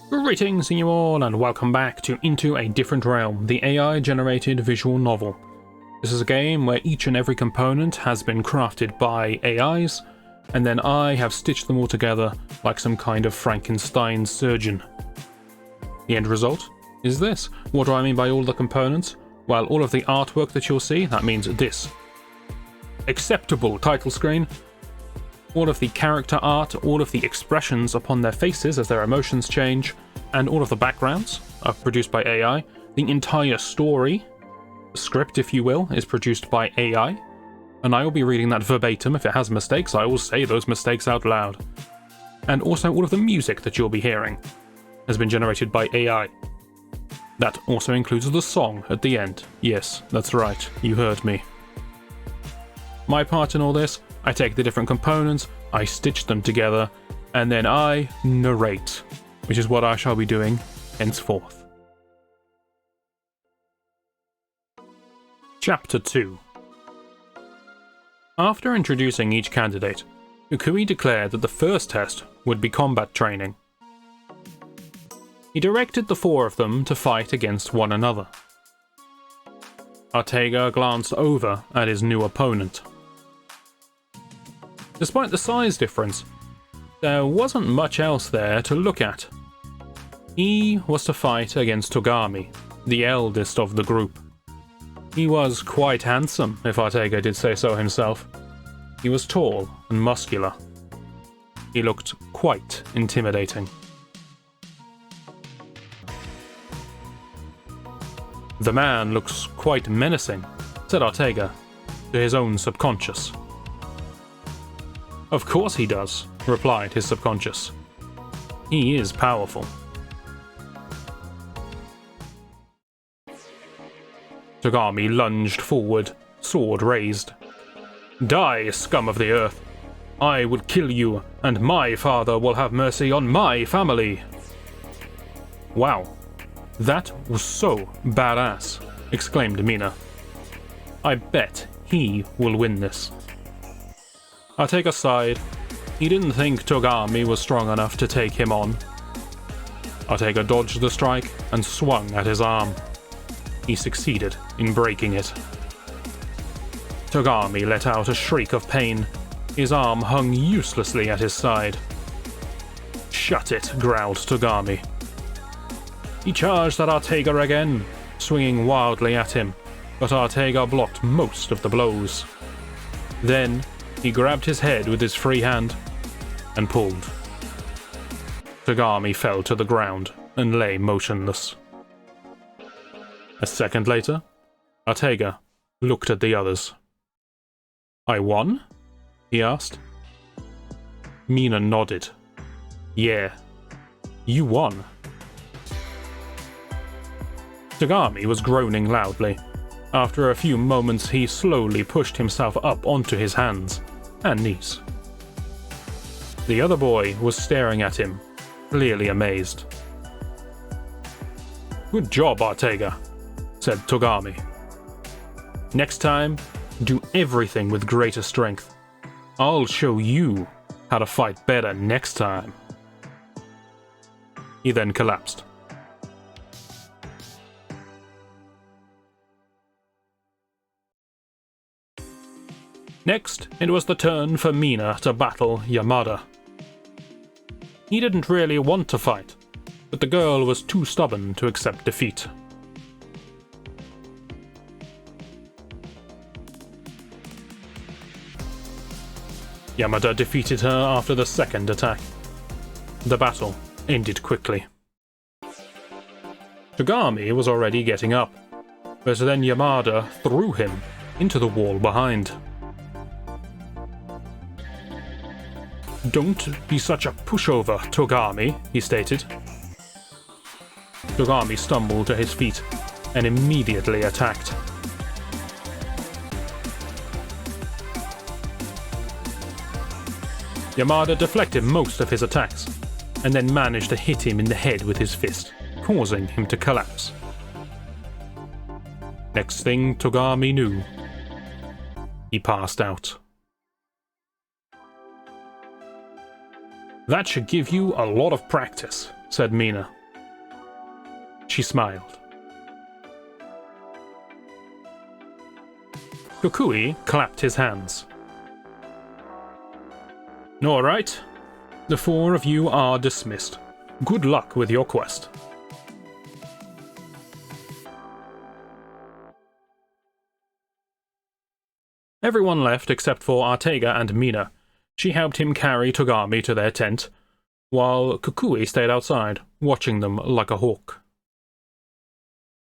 Greetings you all and welcome back to Into a Different Realm, the AI-generated visual novel. This is a game where each and every component has been crafted by AIs, and then I have stitched them all together like some kind of Frankenstein surgeon. The end result is this. What do I mean by all the components? Well, all of the artwork that you'll see, that means this. Acceptable title screen. All of the character art, all of the expressions upon their faces as their emotions change, and all of the backgrounds are produced by AI. The entire story, script if you will, is produced by AI, and I will be reading that verbatim. If it has mistakes, I will say those mistakes out loud. And also all of the music that you'll be hearing has been generated by AI. That also includes the song at the end. Yes, that's right, you heard me. My part in all this, I take the different components, I stitch them together, and then I narrate, which is what I shall be doing henceforth. Chapter 2. After introducing each candidate, Ukui declared that the first test would be combat training. He directed the four of them to fight against one another. Ortega glanced over at his new opponent. Despite the size difference, there wasn't much else there to look at. He was to fight against Togami, the eldest of the group. He was quite handsome, if Ortega did say so himself. He was tall and muscular. He looked quite intimidating. The man looks quite menacing, said Ortega, to his own subconscious. Of course he does, replied his subconscious. He is powerful. Togami lunged forward, sword raised. Die, scum of the earth! I will kill you, and my father will have mercy on my family! Wow, that was so badass, exclaimed Mina. I bet he will win this. Ortega sighed. He didn't think Togami was strong enough to take him on. Ortega dodged the strike and swung at his arm. He succeeded in breaking it. Togami let out a shriek of pain. His arm hung uselessly at his side. Shut it, growled Togami. He charged at Ortega again, swinging wildly at him, but Ortega blocked most of the blows. Then he grabbed his head with his free hand and pulled. Togami fell to the ground and lay motionless. A second later, Ortega looked at the others. I won? He asked. Mina nodded. Yeah, you won. Togami was groaning loudly. After a few moments, he slowly pushed himself up onto his hands and knees. The other boy was staring at him, clearly amazed. Good job, Ortega, said Togami. Next time, do everything with greater strength. I'll show you how to fight better next time. He then collapsed. Next, it was the turn for Mina to battle Yamada. He didn't really want to fight, but the girl was too stubborn to accept defeat. Yamada defeated her after the second attack. The battle ended quickly. Togami was already getting up, but then Yamada threw him into the wall behind. Don't be such a pushover, Togami, he stated. Togami stumbled to his feet and immediately attacked. Yamada deflected most of his attacks, and then managed to hit him in the head with his fist, causing him to collapse. Next thing Togami knew, he passed out. That should give you a lot of practice, said Mina, She smiled. Kukui clapped his hands. All right. The 4 of you are dismissed. Good luck with your quest. Everyone left except for Artega and Mina. She helped him carry Togami to their tent, while Kukui stayed outside, watching them like a hawk.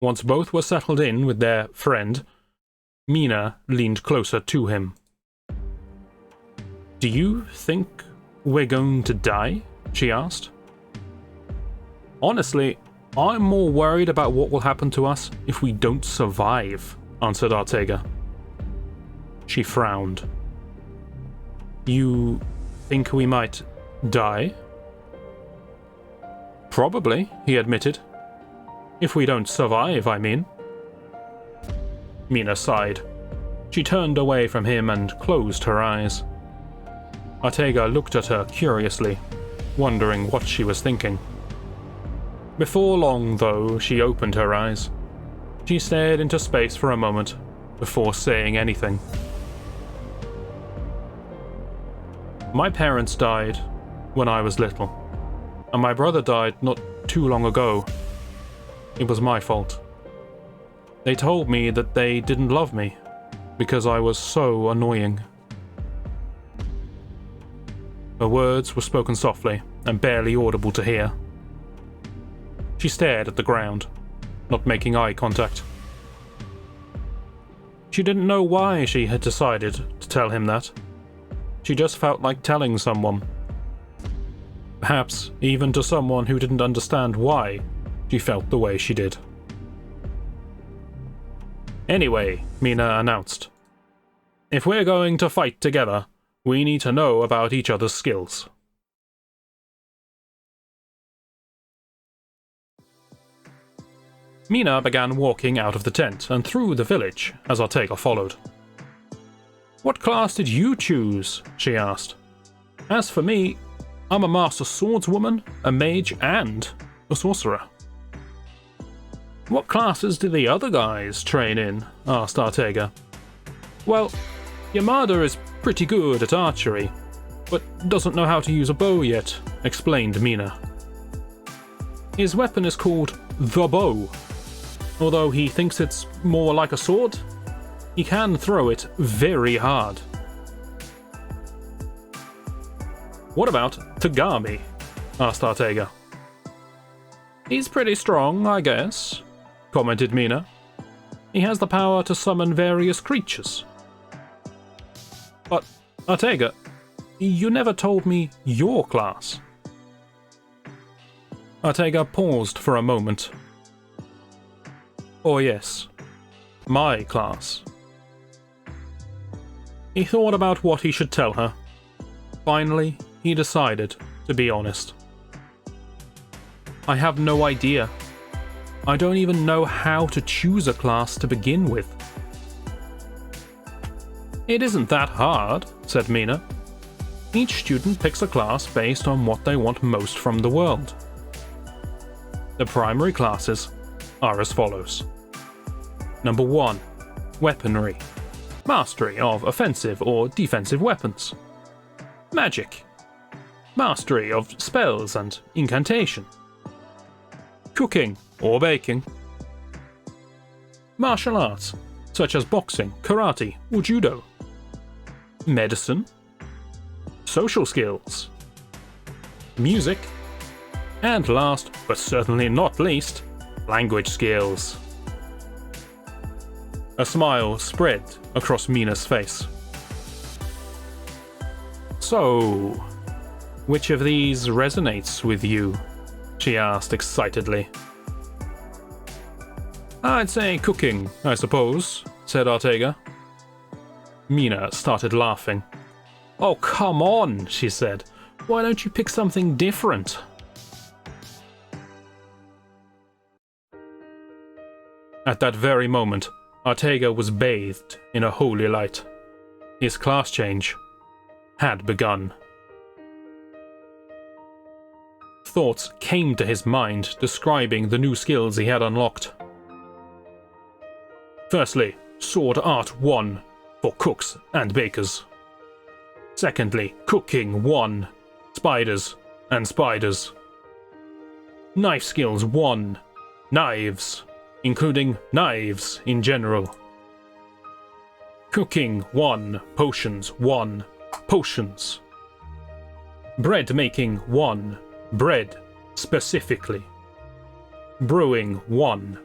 Once both were settled in with their friend, Mina leaned closer to him. Do you think we're going to die? She asked. Honestly, I'm more worried about what will happen to us if we don't survive, answered Artega. She frowned. You think we might die? Probably, he admitted. If we don't survive, I mean. Mina sighed. She turned away from him and closed her eyes. Artega looked at her curiously, wondering what she was thinking. Before long, though, she opened her eyes. She stared into space for a moment, before saying anything. My parents died when I was little, and my brother died not too long ago. It was my fault. They told me that they didn't love me, because I was so annoying. Her words were spoken softly and barely audible to hear. She stared at the ground, not making eye contact. She didn't know why she had decided to tell him that. She just felt like telling someone. Perhaps even to someone who didn't understand why she felt the way she did. Anyway, Mina announced, if we're going to fight together, we need to know about each other's skills. Mina began walking out of the tent and through the village as Artega followed. What class did you choose? She asked. As for me, I'm a master swordswoman, a mage, and a sorcerer. What classes do the other guys train in? Asked Artega. Well, Yamada is pretty good at archery, but doesn't know how to use a bow yet, explained Mina. His weapon is called the bow. Although he thinks it's more like a sword, he can throw it very hard. What about Togami? Asked Artega. He's pretty strong, I guess, commented Mina. He has the power to summon various creatures. But, Artega, you never told me your class. Artega paused for a moment. Oh yes, my class. He thought about what he should tell her. Finally, he decided to be honest. I have no idea. I don't even know how to choose a class to begin with. It isn't that hard, said Mina. Each student picks a class based on what they want most from the world. The primary classes are as follows. Number 1. Weaponry. Mastery of offensive or defensive weapons. Magic. Mastery of spells and incantation. Cooking or baking. Martial arts, such as boxing, karate, or judo. Medicine. Social skills. Music. And last, but certainly not least, language skills. A smile spread across Mina's face. So, which of these resonates with you? She asked excitedly. I'd say cooking, I suppose, said Artega. Mina started laughing. Oh, come on, she said. Why don't you pick something different? At that very moment, Artega was bathed in a holy light. His class change had begun. thoughts came to his mind describing the new skills he had unlocked. Firstly, Sword Art 1 for cooks and bakers. Secondly, Cooking 1, spiders and spiders. Knife Skills 1, knives, including knives in general. Cooking 1, Potions 1, potions. Bread Making 1, bread, specifically. Brewing 1,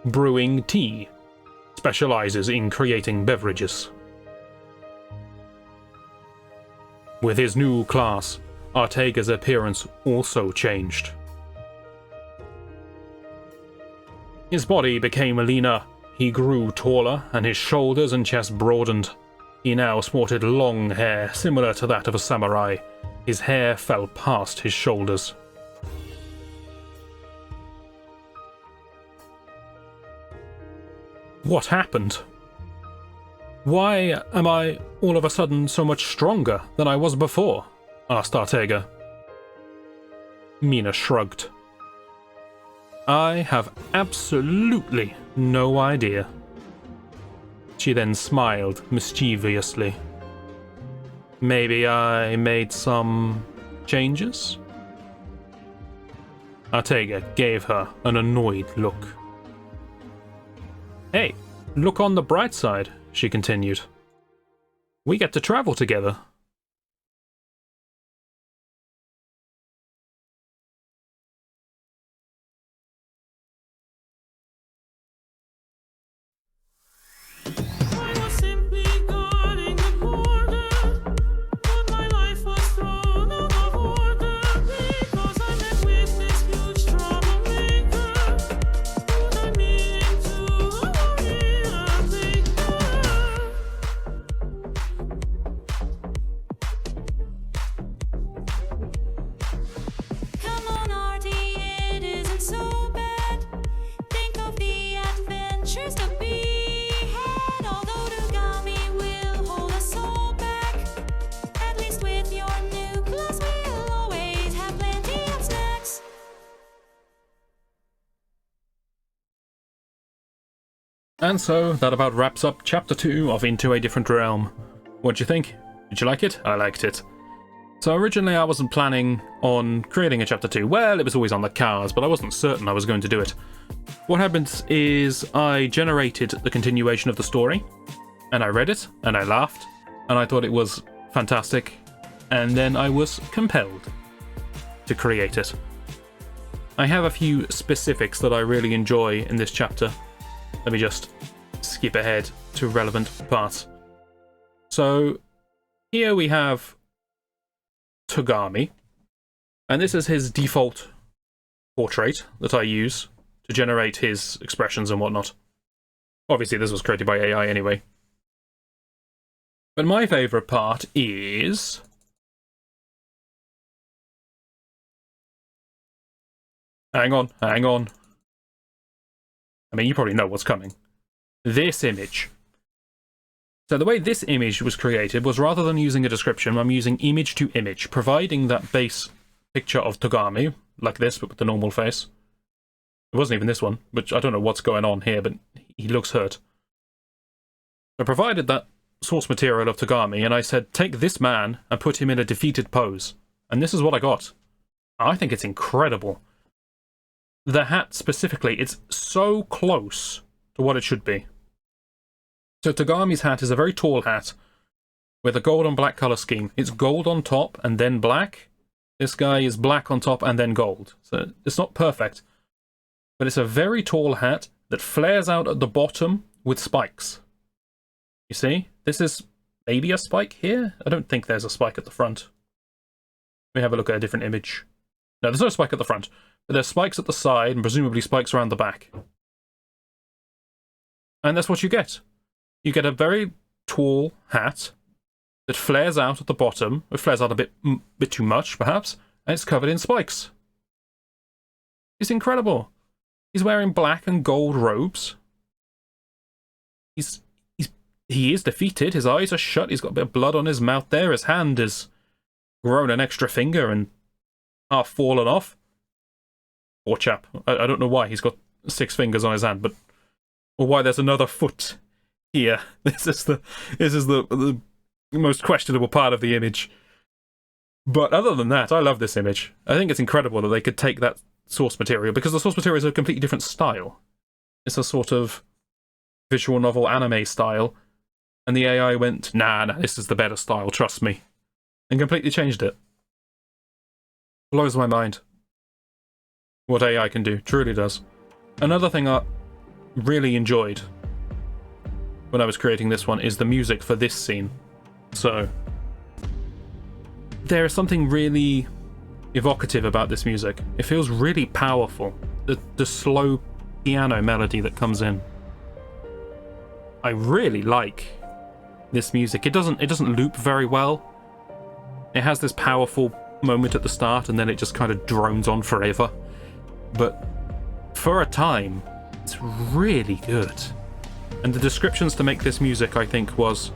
brewing tea, specializes in creating beverages. With his new class, Ortega's appearance also changed. His body became leaner, he grew taller, and his shoulders and chest broadened. He now sported long hair, similar to that of a samurai. His hair fell past his shoulders. What happened? Why am I all of a sudden so much stronger than I was before? Asked Ortega. Mina shrugged. I have absolutely no idea. She then smiled mischievously. Maybe I made some changes? Ortega gave her an annoyed look. Hey, look on the bright side, she continued. We get to travel together. And so, that about wraps up Chapter 2 of Into a Different Realm. What'd you think? Did you like it? I liked it. So originally I wasn't planning on creating a Chapter 2. Well, it was always on the cards, but I wasn't certain I was going to do it. What happens is I generated the continuation of the story, and I read it, and I laughed, and I thought it was fantastic, and then I was compelled to create it. I have a few specifics that I really enjoy in this chapter. Let me just skip ahead to relevant parts. So, here we have Togami, and this is his default portrait that I use to generate his expressions and whatnot. Obviously, this was created by AI anyway. But my favourite part is... Hang on. I mean, you probably know what's coming. This image. So the way this image was created was, rather than using a description, I'm using image to image, providing that base picture of Togami, like this, but with the normal face. It wasn't even this one, which I don't know what's going on here, but he looks hurt. I provided that source material of Togami, and I said, take this man and put him in a defeated pose. And this is what I got. I think it's incredible. The hat specifically, it's so close to what it should be. So Togami's hat is a very tall hat with a gold and black colour scheme. It's gold on top and then black. This guy is black on top and then gold. So it's not perfect, but it's a very tall hat that flares out at the bottom with spikes. You see? This is maybe a spike here? I don't think there's a spike at the front. Let me have a look at a different image. No, there's no spike at the front. But there's spikes at the side and presumably spikes around the back. And that's what you get. You get a very tall hat that flares out at the bottom. It flares out a bit too much, perhaps, and it's covered in spikes. It's incredible. He's wearing black and gold robes. He is defeated. His eyes are shut. He's got a bit of blood on his mouth there. His hand has grown an extra finger and half fallen off. Poor chap. I don't know why he's got 6 fingers on his hand, but or why there's another foot here. This is the most questionable part of the image. But other than that, I love this image. I think it's incredible that they could take that source material, because the source material is a completely different style. It's a sort of visual novel anime style, and the AI went, nah, this is the better style, trust me, and completely changed it. Blows my mind. What AI can do, truly does. Another thing I really enjoyed when I was creating this one is the music for this scene. So, there is something really evocative about this music. It feels really powerful. The slow piano melody that comes in. I really like this music. It doesn't loop very well. It has this powerful moment at the start, and then it just kind of drones on forever. But for a time, it's really good. And the descriptions to make this music, I think, was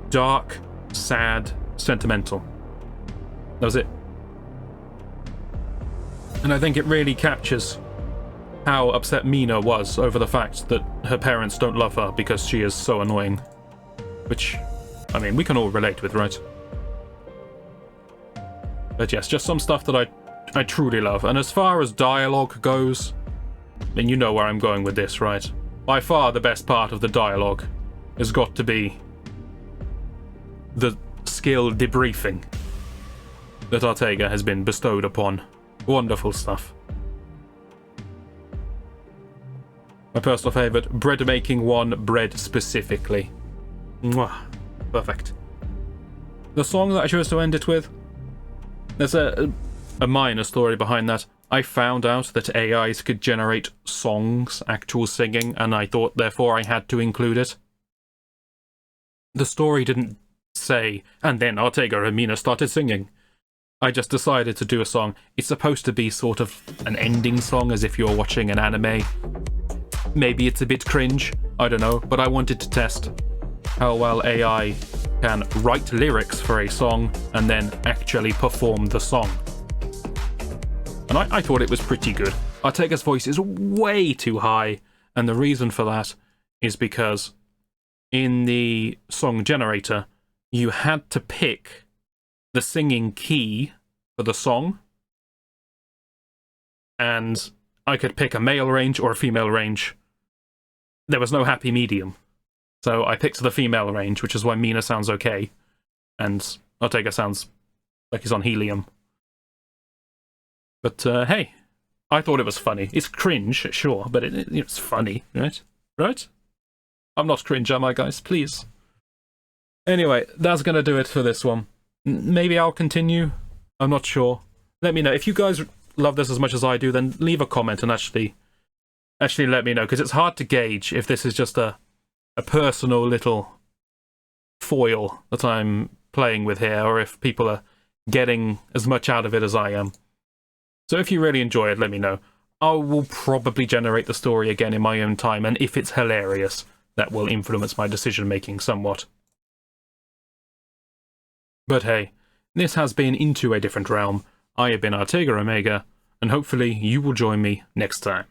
dark, sad, sentimental. That was it. And I think it really captures how upset Mina was over the fact that her parents don't love her because she is so annoying. Which, I mean, we can all relate with, right? But yes, just some stuff that I truly love. And as far as dialogue goes, then you know where I'm going with this, right? By far the best part of the dialogue has got to be the skill debriefing that Ortega has been bestowed upon. Wonderful stuff. My personal favourite, bread making one, bread specifically. Mwah. Perfect. The song that I chose to end it with, there's a minor story behind that. I found out that AIs could generate songs, actual singing, and I thought therefore I had to include it. The story didn't say, and then Ortega and Mina started singing. I just decided to do a song. It's supposed to be sort of an ending song, as if you're watching an anime. Maybe it's a bit cringe, I don't know, but I wanted to test how well AI can write lyrics for a song and then actually perform the song. And I thought it was pretty good. Ortega's voice is way too high, and the reason for that is because in the song generator, you had to pick the singing key for the song, and I could pick a male range or a female range. There was no happy medium. So I picked the female range, which is why Mina sounds okay, and Ortega sounds like he's on helium. But hey, I thought it was funny. It's cringe, sure, but it's funny, right? Right? I'm not cringe, am I, guys? Please. Anyway, that's gonna do it for this one. Maybe I'll continue. I'm not sure. Let me know. If you guys love this as much as I do, then leave a comment and actually let me know, because it's hard to gauge if this is just a personal little foil that I'm playing with here, or if people are getting as much out of it as I am. So if you really enjoy it, let me know. I will probably generate the story again in my own time, and if it's hilarious, that will influence my decision-making somewhat. But hey, this has been Into a Different Realm. I have been Ortega Omega, and hopefully you will join me next time.